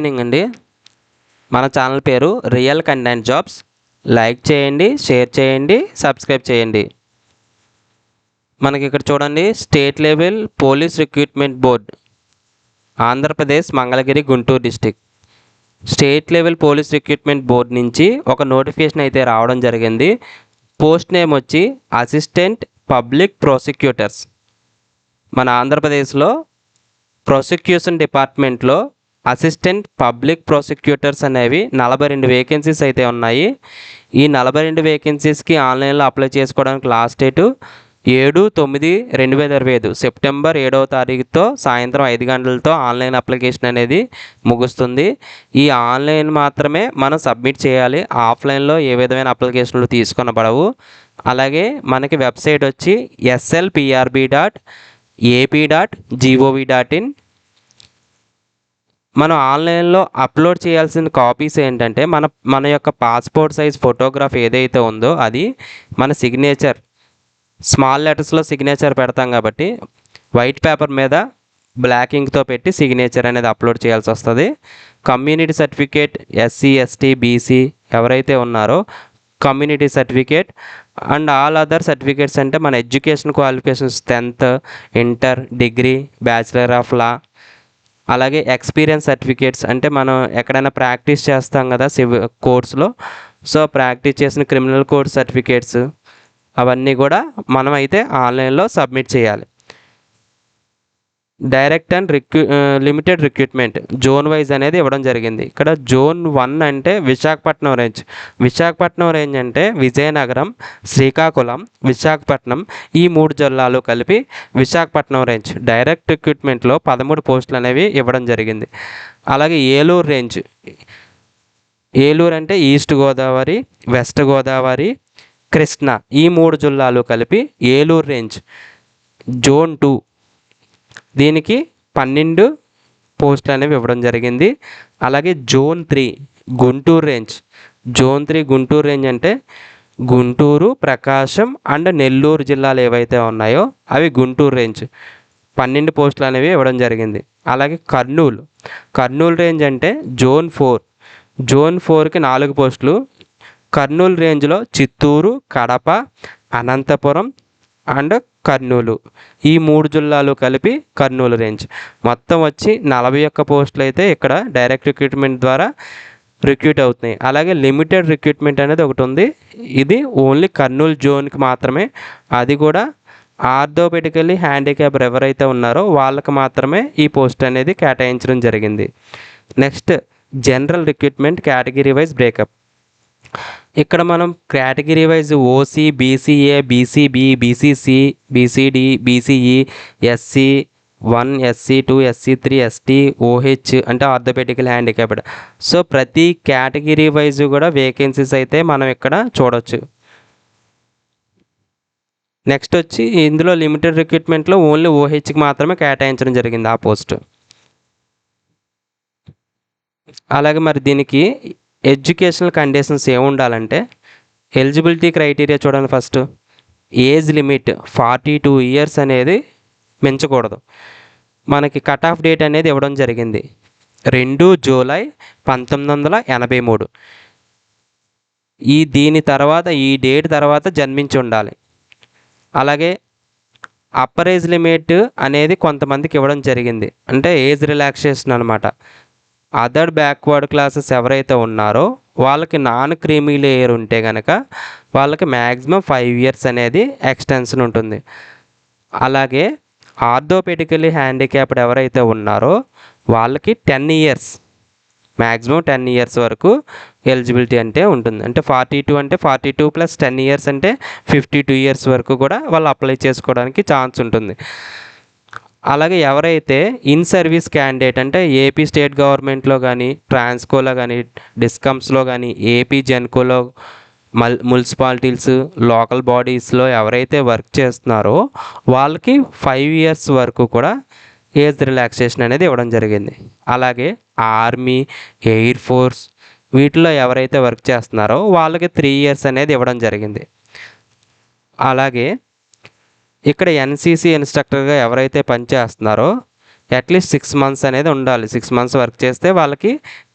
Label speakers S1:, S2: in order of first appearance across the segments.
S1: Morning అండి. మన channel పేరు రియల్ కంటెంట్ జాబ్స్. లైక్ చేయండి, షేర్ చేయండి, సబ్స్క్రైబ్ చేయండి. మనకి ఇక్కడ చూడండి, state level police recruitment board, Andhra Pradesh, Mangalagiri, Guntur district. State level police recruitment board నుంచి ఒక నోటిఫికేషన్ అయితే రావడం జరిగింది. పోస్ట్ నేమ్ వచ్చి అసిస్టెంట్ పబ్లిక్ ప్రాసిక్యూటర్స్. మన ఆంధ్రప్రదేశ్లో ప్రాసిక్యూషన్ డిపార్ట్మెంట్లో అసిస్టెంట్ పబ్లిక్ ప్రాసిక్యూటర్స్ అనేవి 42 వేకెన్సీస్ అయితే ఉన్నాయి. ఈ 42 వేకెన్సీస్కి ఆన్లైన్లో అప్లై చేసుకోవడానికి లాస్ట్ డేటు 7/9/2025 సెప్టెంబర్ 7వ తారీఖుతో సాయంత్రం 5 గంటలతో ఆన్లైన్ అప్లికేషన్ అనేది ముగుస్తుంది. ఈ ఆన్లైన్ మాత్రమే మనం సబ్మిట్ చేయాలి. ఆఫ్లైన్లో ఏ విధమైన అప్లికేషన్లు తీసుకొనబడవు. అలాగే మనకి వెబ్సైట్ వచ్చి slprb.ap.gov.in. మనం ఆన్లైన్లో అప్లోడ్ చేయాల్సిన కాపీస్ ఏంటంటే మన యొక్క పాస్పోర్ట్ సైజ్ ఫోటోగ్రాఫ్ ఏదైతే ఉందో అది, మన సిగ్నేచర్ స్మాల్ లెటర్స్లో సిగ్నేచర్ పెడతాం కాబట్టి వైట్ పేపర్ మీద బ్లాక్ ఇంక్తో పెట్టి సిగ్నేచర్ అనేది అప్లోడ్ చేయాల్సి వస్తుంది. Community certificate, SC ST BC ఎవరైతే ఉన్నారో community certificate and all other certificates అంటే మన education qualifications 10th, inter, degree, bachelor of law, అలాగే ఎక్స్పీరియన్స్ సర్టిఫికేట్స్ అంటే మనం ఎక్కడైనా ప్రాక్టీస్ చేస్తాం కదా కోర్సులో, సో ప్రాక్టీస్ చేసిన క్రిమినల్ కోడ్ సర్టిఫికేట్స్ అవన్నీ కూడా మనం అయితే ఆన్లైన్లో సబ్మిట్ చేయాలి. Direct and limited recruitment zone wise అనేది ఇవ్వడం జరిగింది. ఇక్కడ జోన్ 1 అంటే విశాఖపట్నం రేంజ్. విశాఖపట్నం రేంజ్ అంటే విజయనగరం, శ్రీకాకుళం, విశాఖపట్నం ఈ 3 జిల్లాలు కలిపి విశాఖపట్నం రేంజ్. డైరెక్ట్ రిక్రూట్మెంట్లో 13 పోస్టులు అనేవి ఇవ్వడం జరిగింది. అలాగే ఏలూరు రేంజ్. ఏలూరు అంటే ఈస్ట్ గోదావరి, వెస్ట్ గోదావరి, కృష్ణా ఈ 3 జిల్లాలు కలిపి ఏలూరు రేంజ్ జోన్ 2. దీనికి 12 పోస్టులు అనేవి ఇవ్వడం జరిగింది. అలాగే zone 3 Guntur range. Zone 3 Guntur range అంటే గుంటూరు, ప్రకాశం అండ్ నెల్లూరు జిల్లాలు ఏవైతే ఉన్నాయో అవి గుంటూరు రేంజ్. 12 పోస్టులు అనేవి ఇవ్వడం జరిగింది. అలాగే కర్నూలు రేంజ్ అంటే జోన్ 4. జోన్ 4కి 4 పోస్టులు. కర్నూలు రేంజ్లో చిత్తూరు, కడప, అనంతపురం అండ్ కర్నూలు ఈ 3 జిల్లాలు కలిపి కర్నూలు రేంజ్. మొత్తం వచ్చి 41 పోస్టులు అయితే ఇక్కడ డైరెక్ట్ రిక్రూట్మెంట్ ద్వారా రిక్రూట్ అవుతున్నాయి. అలాగే లిమిటెడ్ రిక్రూట్మెంట్ అనేది ఒకటి ఉంది. ఇది ఓన్లీ కర్నూలు జోన్కి మాత్రమే. అది కూడా ఆర్థోపెడికల్లీ హ్యాండిక్యాప్డ్ ఎవరైతే ఉన్నారో వాళ్ళకి మాత్రమే ఈ పోస్ట్ అనేది కేటాయించడం జరిగింది. Next general recruitment category wise breakup. ఇక్కడ మనం category wise OC, BCA, BCB, BCC, BCD, BCE, SC1, SC2, SC3, ST, OH అంటే ఆర్థోపెడికల్ హ్యాండిక్యాప్డ్. సో ప్రతి కేటగిరీ వైజ్ కూడా వేకెన్సీస్ అయితే మనం ఇక్కడ చూడవచ్చు. నెక్స్ట్ వచ్చి ఇందులో లిమిటెడ్ రిక్రూట్మెంట్లో ఓన్లీ OHకి మాత్రమే కేటాయించడం జరిగింది ఆ పోస్ట్. అలాగే మరి దీనికి ఎడ్యుకేషనల్ కండిషన్స్ ఏముండాలంటే ఎలిజిబిలిటీ క్రైటీరియా చూడండి. ఫస్ట్ ఏజ్ లిమిట్ 42 ఇయర్స్ అనేది మించకూడదు. మనకి కట్ ఆఫ్ డేట్ అనేది ఇవ్వడం జరిగింది 2 జూలై 1983. దీని తర్వాత ఈ డేట్ తర్వాత జన్మించి ఉండాలి. అలాగే అప్పర్ ఏజ్ లిమిట్ అనేది కొంతమందికి ఇవ్వడం జరిగింది, అంటే ఏజ్ రిలాక్సేషన్ అనమాట. అదర్ బ్యాక్వర్డ్ క్లాసెస్ ఎవరైతే ఉన్నారో వాళ్ళకి నాన్ క్రీమీ లేయర్ ఉంటే కనుక వాళ్ళకి మ్యాక్సిమం 5 ఇయర్స్ అనేది ఎక్స్టెన్షన్ ఉంటుంది. అలాగే ఆర్థోపెడికల్లీ హ్యాండిక్యాప్డ్ ఎవరైతే ఉన్నారో వాళ్ళకి 10 ఇయర్స్ మ్యాక్సిమం 10 ఇయర్స్ వరకు ఎలిజిబిలిటీ అంటే ఉంటుంది. అంటే 42 అంటే 42 + 10 ఇయర్స్ అంటే 52 ఇయర్స్ వరకు కూడా వాళ్ళు అప్లై చేసుకోవడానికి ఛాన్స్ ఉంటుంది. అలాగే ఎవరైతే ఇన్ సర్వీస్ క్యాండిడేట్ అంటే ఏపీ స్టేట్ గవర్నమెంట్లో కానీ, ట్రాన్స్కోలో కానీ, డిస్కమ్స్లో కానీ, ఏపీ జెన్కోలో, మున్సిపాలిటీస్, లోకల్ బాడీస్లో ఎవరైతే వర్క్ చేస్తున్నారో వాళ్ళకి 5 ఇయర్స్ వరకు కూడా ఏజ్ రిలాక్సేషన్ అనేది ఇవ్వడం జరిగింది. అలాగే ఆర్మీ, ఎయిర్ ఫోర్స్ వీటిలో ఎవరైతే వర్క్ చేస్తున్నారో వాళ్ళకి 3 ఇయర్స్ అనేది ఇవ్వడం జరిగింది. అలాగే ఇక్కడ NCC ఇన్స్ట్రక్టర్గా ఎవరైతే పనిచేస్తున్నారో అట్లీస్ట్ 6 మంత్స్ అనేది ఉండాలి. 6 మంత్స్ వర్క్ చేస్తే వాళ్ళకి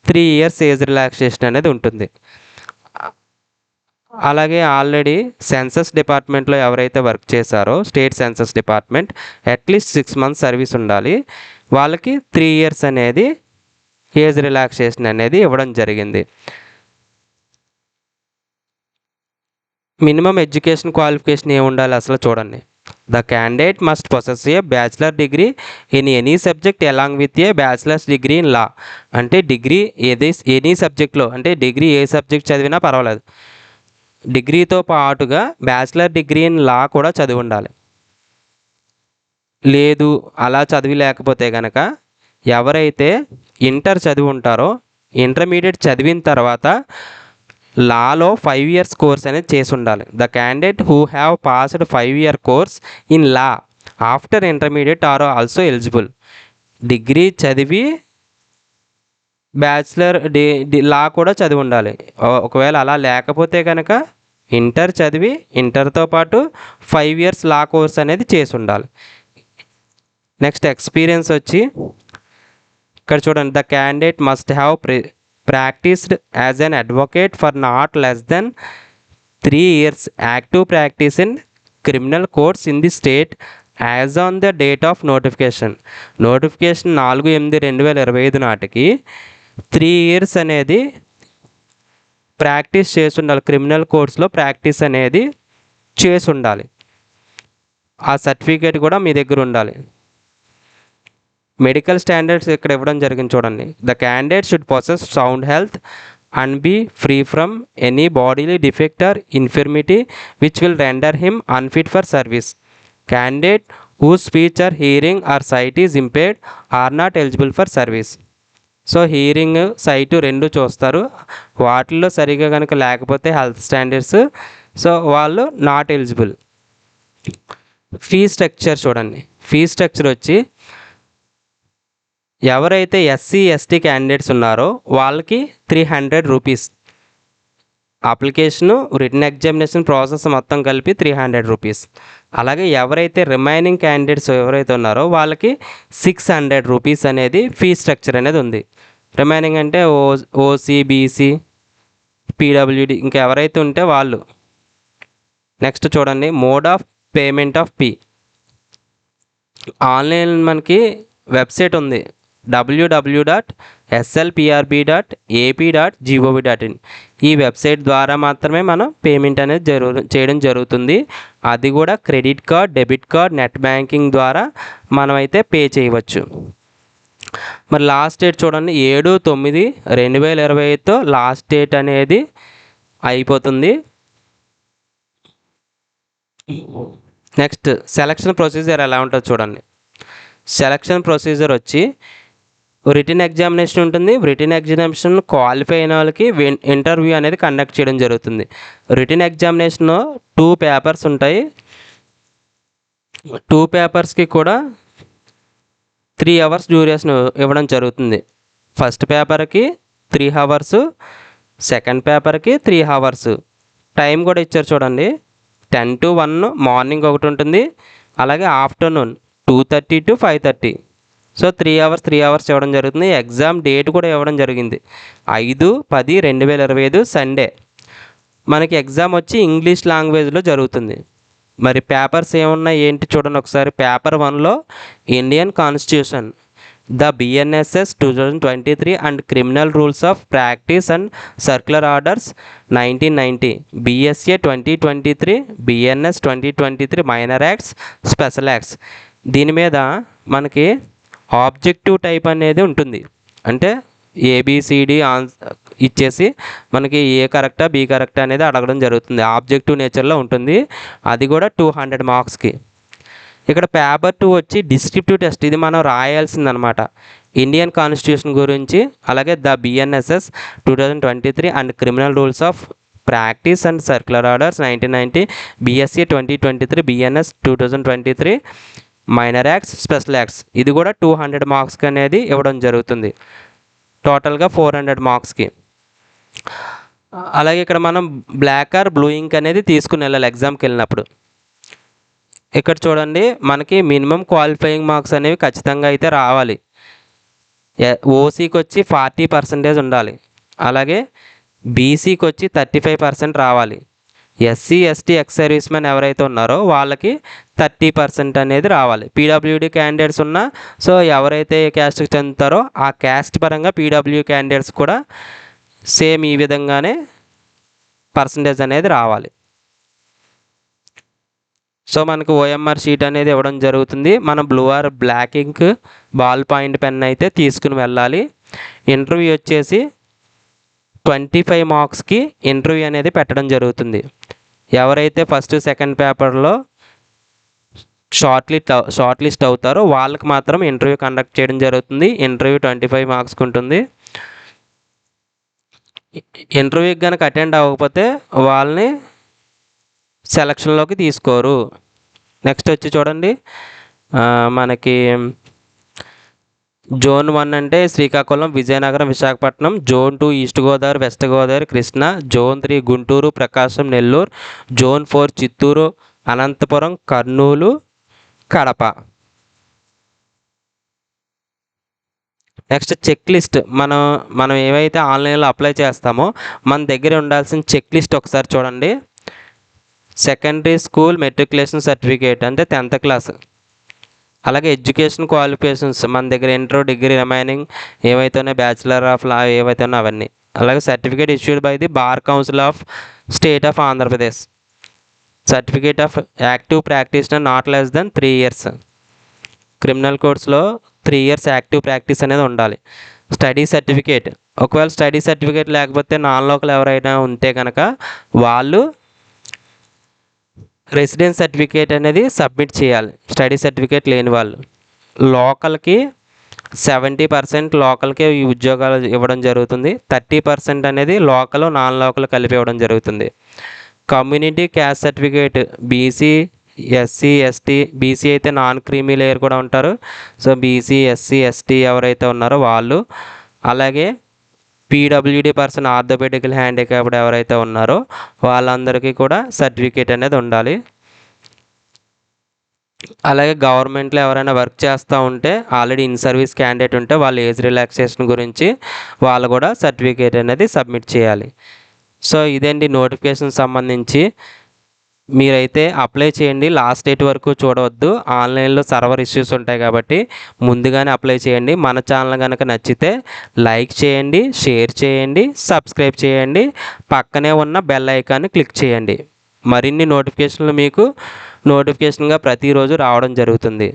S1: 3 ఇయర్స్ ఏజ్ రిలాక్సేషన్ అనేది ఉంటుంది. అలాగే ఆల్రెడీ సెన్సస్ డిపార్ట్మెంట్లో ఎవరైతే వర్క్ చేశారో state census department at least 6 months service ఉండాలి. వాళ్ళకి 3 ఇయర్స్ అనేది ఏజ్ రిలాక్సేషన్ అనేది ఇవ్వడం జరిగింది. మినిమం ఎడ్యుకేషన్ క్వాలిఫికేషన్ ఏమి ఉండాలి అసలు చూడండి. The candidate must possess a bachelor degree in any subject along with a bachelors degree in law. అంటే డిగ్రీ ఎనీ సబ్జెక్ట్లో, అంటే డిగ్రీ ఏ సబ్జెక్ట్ చదివినా పర్వాలేదు, డిగ్రీతో పాటుగా బ్యాచిలర్ డిగ్రీ ఇన్ లా కూడా చదివి ఉండాలి. లేదు అలా చదివి లేకపోతే కనుక ఎవరైతే ఇంటర్ చదివి ఉంటారో ఇంటర్మీడియట్ చదివిన తర్వాత లాలో 5 ఇయర్స్ కోర్స్ అనేది చేసి ఉండాలి. The candidate who have passed 5 year course in law after intermediate or also eligible. Degree చదివి బ్యాచిలర్ లా కూడా చదివి ఉండాలి. ఒకవేళ అలా లేకపోతే కనుక ఇంటర్ చదివి ఇంటర్తో పాటు 5 ఇయర్స్ లా కోర్స్ అనేది చేసి ఉండాలి. నెక్స్ట్ ఎక్స్పీరియన్స్ వచ్చి ఇక్కడ చూడండి. The candidate must have practised as an advocate for not less than 3 years active practice in criminal courts in the state as on the date of notification. Notification 4/8/2025 నాటికి 3 years అనేది practice చేసి ఉండాలి. Criminal కోర్ట్స్లో practice అనేది చేసి ఉండాలి. ఆ certificate కూడా మీ దగ్గర ఉండాలి. మెడికల్ స్టాండర్డ్స్ ఇక్కడ ఇవ్వడం జరిగింది చూడండి. The candidate should possess sound health and be free from any bodily defect or infirmity which will render him unfit for service. Candidate who speech or hearing or sight is impaired are not eligible for service. So hearing sight రెండు చూస్తారు, వాటిల్లో సరిగా కనుక లేకపోతే health standards, so వాళ్ళు not eligible. Fee structure చూడండి. Fee structure వచ్చి ఎవరైతే ఎస్సీ ఎస్టీ క్యాండిడేట్స్ ఉన్నారో వాళ్ళకి 300 rupees. Application, return examination process మొత్తం కలిపి 300 రూపీస్. అలాగే ఎవరైతే రిమైనింగ్ క్యాండిడేట్స్ ఎవరైతే ఉన్నారో వాళ్ళకి 600 రూపీస్ అనేది ఫీ స్ట్రక్చర్ అనేది ఉంది. రిమైనింగ్ అంటే ఓసీ, బీసీ, పీడబ్ల్యూడి ఇంకా ఎవరైతే ఉంటే వాళ్ళు. నెక్స్ట్ చూడండి. Mode of payment of fee. Online మనకి వెబ్సైట్ ఉంది www.slprb.ap.gov.in. ఈ వెబ్సైట్ ద్వారా మాత్రమే మనం పేమెంట్ అనేది చేయడం జరుగుతుంది. అది కూడా credit card, debit card, net banking ద్వారా మనం అయితే పే చేయవచ్చు. మరి లాస్ట్ డేట్ చూడండి. 7/9/2025తో లాస్ట్ డేట్ అనేది అయిపోతుంది. నెక్స్ట్ సెలక్షన్ ప్రొసీజర్ ఎలా ఉంటుందో చూడండి. సెలక్షన్ ప్రొసీజర్ వచ్చి రిటన్ ఎగ్జామినేషన్ ఉంటుంది. రిటన్ ఎగ్జామినేషన్ క్వాలిఫై అయిన వాళ్ళకి ఇంటర్వ్యూ అనేది కండక్ట్ చేయడం జరుగుతుంది. రిటన్ ఎగ్జామినేషన్లో 2 పేపర్స్ ఉంటాయి. 2 పేపర్స్కి కూడా 3 అవర్స్ డ్యూరేషన్ ఇవ్వడం జరుగుతుంది. ఫస్ట్ పేపర్కి 3 అవర్స్, సెకండ్ పేపర్కి 3 అవర్స్. టైం కూడా ఇచ్చారు చూడండి. 10 to 1 మార్నింగ్ ఒకటి ఉంటుంది, అలాగే ఆఫ్టర్నూన్ 2:30 to 5:30. సో 3 అవర్స్ ఇవ్వడం జరుగుతుంది. ఎగ్జామ్ డేట్ కూడా ఇవ్వడం జరిగింది 5/10/2025 సండే. మనకి ఎగ్జామ్ వచ్చి ఇంగ్లీష్ లాంగ్వేజ్లో జరుగుతుంది. మరి పేపర్స్ ఏమున్నాయి ఏంటి చూడండి ఒకసారి. పేపర్ 1లో Indian constitution, the BNSS 2023 and criminal rules of practice and circular orders 1990, BSA 2023, BNS 2023 minor acts, special acts. దీని మీద మనకి ఆబ్జెక్టివ్ టైప్ అనేది ఉంటుంది. అంటే ఏబిసిడి ఇచ్చేసి మనకి ఏ కరెక్టా బి కరెక్టా అనేది అడగడం జరుగుతుంది. ఆబ్జెక్టివ్ నేచర్లో ఉంటుంది. అది కూడా 200 మార్క్స్కి. ఇక్కడ పేపర్ 2 వచ్చి డిస్క్రిప్టివ్ టెస్ట్. ఇది మనం రాయాల్సిందనమాట. ఇండియన్ కాన్స్టిట్యూషన్ గురించి, అలాగే the BNSS 2023 and criminal rules of practice and circular orders 1990, BSA 2023, BNS 2023 minor acts, special acts. ఇది కూడా 200 మార్క్స్కి అనేది ఇవ్వడం జరుగుతుంది. టోటల్గా 400 మార్క్స్కి. అలాగే ఇక్కడ మనం బ్లాక్ ఆర్ బ్లూ ఇంక్ అనేది తీసుకుని వెళ్ళాలి ఎగ్జామ్కి వెళ్ళినప్పుడు. ఇక్కడ చూడండి, మనకి మినిమం క్వాలిఫైయింగ్ మార్క్స్ అనేవి ఖచ్చితంగా అయితే రావాలి. ఓసీకి వచ్చి 40% ఉండాలి. అలాగే బీసీకి వచ్చి 35% రావాలి. SC ST ex service men ఎవరైతే ఉన్నారో వాళ్ళకి 30% అనేది రావాలి. పీడబ్ల్యూడి క్యాండిడేట్స్ ఉన్నా, సో ఎవరైతే ఏ క్యాస్ట్కి చెందుతారో ఆ క్యాస్ట్ పరంగా పీడబ్ల్యూ క్యాండిడేట్స్ కూడా సేమ్ ఈ విధంగానే పర్సంటేజ్ అనేది రావాలి. సో మనకు ఓఎంఆర్ షీట్ అనేది ఇవ్వడం జరుగుతుంది. మనం blue or black ink ball point pen అయితే తీసుకుని వెళ్ళాలి. ఇంటర్వ్యూ వచ్చేసి 25 మార్క్స్కి ఇంటర్వ్యూ అనేది పెట్టడం జరుగుతుంది. ఎవరైతే ఫస్ట్ సెకండ్ పేపర్లో షార్ట్ లిస్ట్ అవుతారో వాళ్ళకి మాత్రం ఇంటర్వ్యూ కండక్ట్ చేయడం జరుగుతుంది. ఇంటర్వ్యూ 25 మార్క్స్కి ఉంటుంది. ఇంటర్వ్యూకి కనుక అటెండ్ అవ్వకపోతే వాళ్ళని సెలక్షన్లోకి తీసుకోరు. నెక్స్ట్ వచ్చి చూడండి, మనకి జోన్ 1 అంటే Srikakulam, Vizianagaram, Visakhapatnam. Zone 2 east Godavari, west Godavari, Krishna. Zone 3 Guntur, Prakasam, Nellore. Zone 4 Chittoor, Anantapur, Kurnool, Kadapa. Next check list. మనం ఏవైతే ఆన్లైన్లో అప్లై చేస్తామో మన దగ్గర ఉండాల్సిన చెక్ లిస్ట్ ఒకసారి చూడండి. సెకండరీ స్కూల్ మెట్రికులేషన్ సర్టిఫికేట్ అంటే 10th క్లాస్. అలాగే ఎడ్యుకేషన్ క్వాలిఫికేషన్స్ మన దగ్గర ఇంటర్, డిగ్రీ రిమైనింగ్ ఏవైతే ఉన్నాయో, బ్యాచిలర్ ఆఫ్ లా ఏవైతే ఉన్నాయో అవన్నీ. అలాగే certificate issued by the bar council of state of Andhra Pradesh. Certificate of active practitioner not less than 3 years. Criminal కోర్ట్స్లో 3 years యాక్టివ్ ప్రాక్టీస్ అనేది ఉండాలి. స్టడీ సర్టిఫికేట్, ఒకవేళ స్టడీ సర్టిఫికేట్ లేకపోతే నాన్ లోకల్ ఎవరైనా ఉంటే కనుక వాళ్ళు రెసిడెన్స్ సర్టిఫికేట్ అనేది సబ్మిట్ చేయాలి. స్టడీ సర్టిఫికేట్ లేని వాళ్ళు. లోకల్కి 70% లోకల్కే ఈ ఉద్యోగాలు ఇవ్వడం జరుగుతుంది. 30% అనేది లోకల్, నాన్ లోకల్ కలిపి ఇవ్వడం జరుగుతుంది. Community caste certificate BC, SC, ST. BC అయితే నాన్ క్రీమీ లేయర్ కూడా ఉంటారు. సో బీసీ, ఎస్సీ, ఎస్టీ ఎవరైతే ఉన్నారో వాళ్ళు. అలాగే పీడబ్ల్యూడి పర్సన్, ఆర్థోపెడికల్ హ్యాండిక్యాప్డ్ ఎవరైతే ఉన్నారో వాళ్ళందరికీ కూడా సర్టిఫికేట్ అనేది ఉండాలి. అలాగే గవర్నమెంట్లో ఎవరైనా వర్క్ చేస్తూ ఉంటే, ఆల్రెడీ ఇన్ సర్వీస్ క్యాండిడేట్ ఉంటే వాళ్ళ ఏజ్ రిలాక్సేషన్ గురించి వాళ్ళు కూడా సర్టిఫికేట్ అనేది సబ్మిట్ చేయాలి. సో ఇదేంటి నోటిఫికేషన్ సంబంధించి. మీరైతే అప్లై చేయండి, లాస్ట్ డేట్ వరకు చూడవద్దు. ఆన్లైన్లో సర్వర్ ఇష్యూస్ ఉంటాయి కాబట్టి ముందుగానే అప్లై చేయండి. మన ఛానల్ కనుక నచ్చితే లైక్ చేయండి, షేర్ చేయండి, సబ్స్క్రైబ్ చేయండి. పక్కనే ఉన్న బెల్ ఐకాన్ని క్లిక్ చేయండి. మరిన్ని నోటిఫికేషన్లు మీకు నోటిఫికేషన్గా ప్రతిరోజు రావడం జరుగుతుంది.